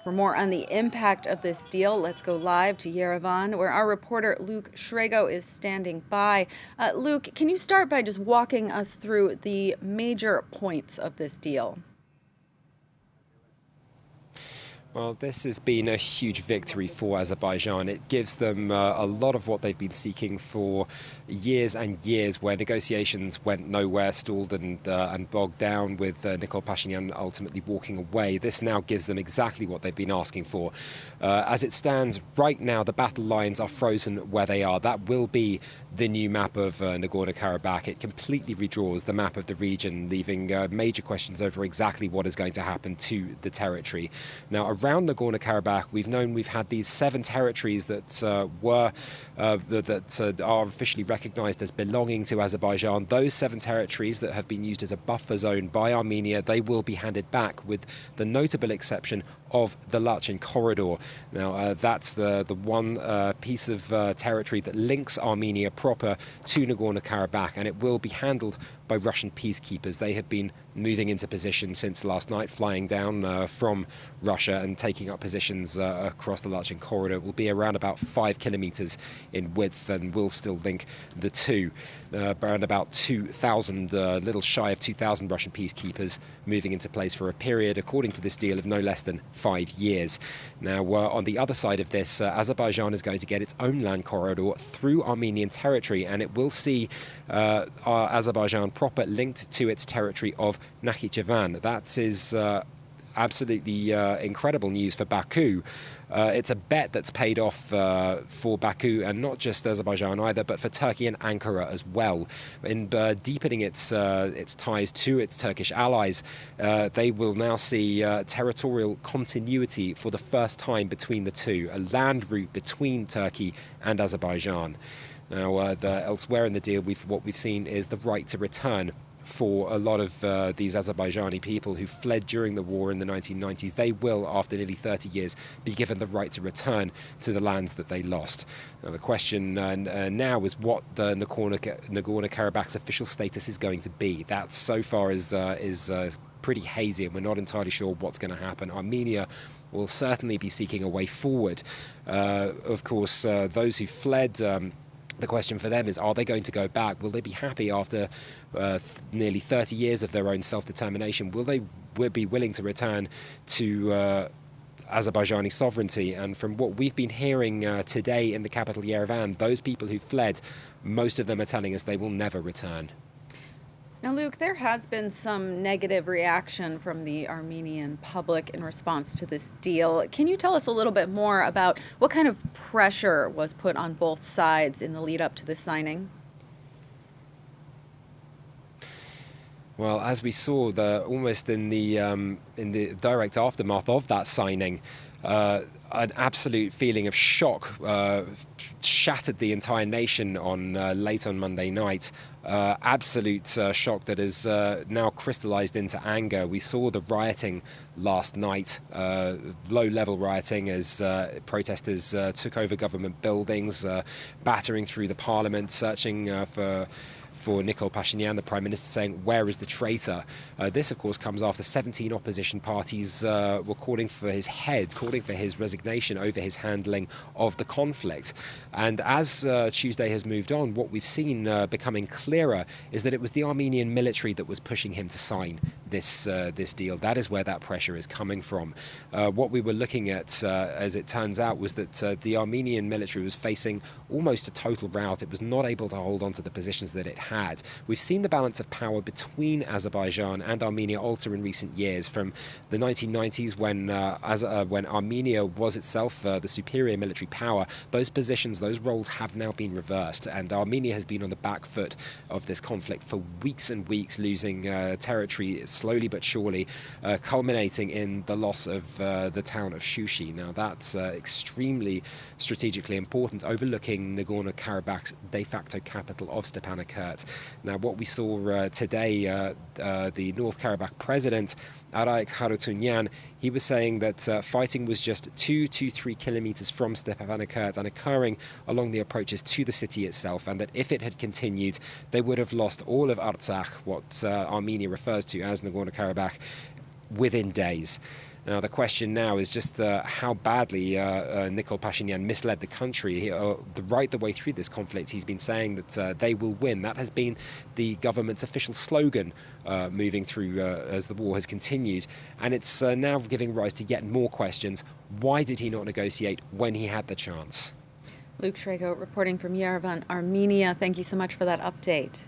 For more on the impact of this deal, let's go live to Yerevan, where our reporter Luke Shrago is standing by. Luke, can you start by just walking us through the major points of this deal? Well, this has been a huge victory for Azerbaijan. It gives them a lot of what they've been seeking for years and years, where negotiations went nowhere, stalled and bogged down, with Nikol Pashinyan ultimately walking away. This now gives them exactly what they've been asking for. As it stands right now, the battle lines are frozen where they are. That will be the new map of Nagorno-Karabakh. It completely redraws the map of the region, leaving major questions over exactly what is going to happen to the territory. Now, around Nagorno-Karabakh, we've had these 7 territories that are officially recognized as belonging to Azerbaijan. Those 7 territories that have been used as a buffer zone by Armenia, they will be handed back, with the notable exception of the Lachin corridor. Now, that's the one piece of territory that links Armenia proper to Nagorno-Karabakh, and it will be handled by Russian peacekeepers. They have been moving into position since last night, flying down from Russia and taking up positions across the Lachin corridor. It will be around about 5 kilometers in width and will still link the two. Around about 2,000, little shy of 2,000 Russian peacekeepers moving into place for a period, according to this deal, of no less than 5 years. Now, on the other side of this, Azerbaijan is going to get its own land corridor through Armenian territory, and it will see Azerbaijan proper linked to its territory of Nakhichevan. That is absolutely incredible news for Baku. It's a bet that's paid off for Baku, and not just Azerbaijan either, but for Turkey and Ankara as well. In deepening its ties to its Turkish allies, they will now see territorial continuity for the first time between the two, a land route between Turkey and Azerbaijan. Now, elsewhere in the deal, what we've seen is the right to return for a lot of these Azerbaijani people who fled during the war in the 1990s. They will, after nearly 30 years, be given the right to return to the lands that they lost. Now, the question now is what the Nagorno-Karabakh's official status is going to be. That, so far, is pretty hazy, and we're not entirely sure what's going to happen. Armenia will certainly be seeking a way forward. Of course, those who fled, the question for them is, are they going to go back? Will they be happy after nearly 30 years of their own self-determination? Will they be willing to return to Azerbaijani sovereignty? And from what we've been hearing today in the capital, Yerevan, those people who fled, most of them are telling us they will never return. Now, Luke, there has been some negative reaction from the Armenian public in response to this deal. Can you tell us a little bit more about what kind of pressure was put on both sides in the lead up to the signing? Well, as we saw, almost in the direct aftermath of that signing, an absolute feeling of shock shattered the entire nation late on Monday night. Absolute shock that has now crystallized into anger. We saw the rioting last night, low-level rioting, as protesters took over government buildings, battering through the parliament, searching for Nikol Pashinyan, the Prime Minister, saying, "Where is the traitor?" This, of course, comes after 17 opposition parties were calling for his head, calling for his resignation over his handling of the conflict. And as Tuesday has moved on, what we've seen becoming clearer is that it was the Armenian military that was pushing him to sign this deal. That is where that pressure is coming from. What we were looking at, as it turns out, was that the Armenian military was facing almost a total rout. It was not able to hold on to the positions that it had. We've seen the balance of power between Azerbaijan and Armenia alter in recent years, from the 1990s when Armenia was itself the superior military power. Those positions, those roles have now been reversed, and Armenia has been on the back foot of this conflict for weeks and weeks, losing territory slowly but surely, culminating in the loss of the town of Shushi. Now, that's extremely strategically important, overlooking Nagorno-Karabakh's de facto capital of Stepanakert. Now, what we saw today, the North Karabakh president, Arayik Harutyunyan, he was saying that fighting was just 2 to 3 kilometers from Stepanakert and occurring along the approaches to the city itself, and that if it had continued, they would have lost all of Artsakh, what Armenia refers to as Nagorno-Karabakh, within days. Now, the question now is just how badly Nikol Pashinyan misled the country. Right the way through this conflict, he's been saying that they will win. That has been the government's official slogan moving through as the war has continued. And it's now giving rise to yet more questions. Why did he not negotiate when he had the chance? Luke Shrago reporting from Yerevan, Armenia. Thank you so much for that update.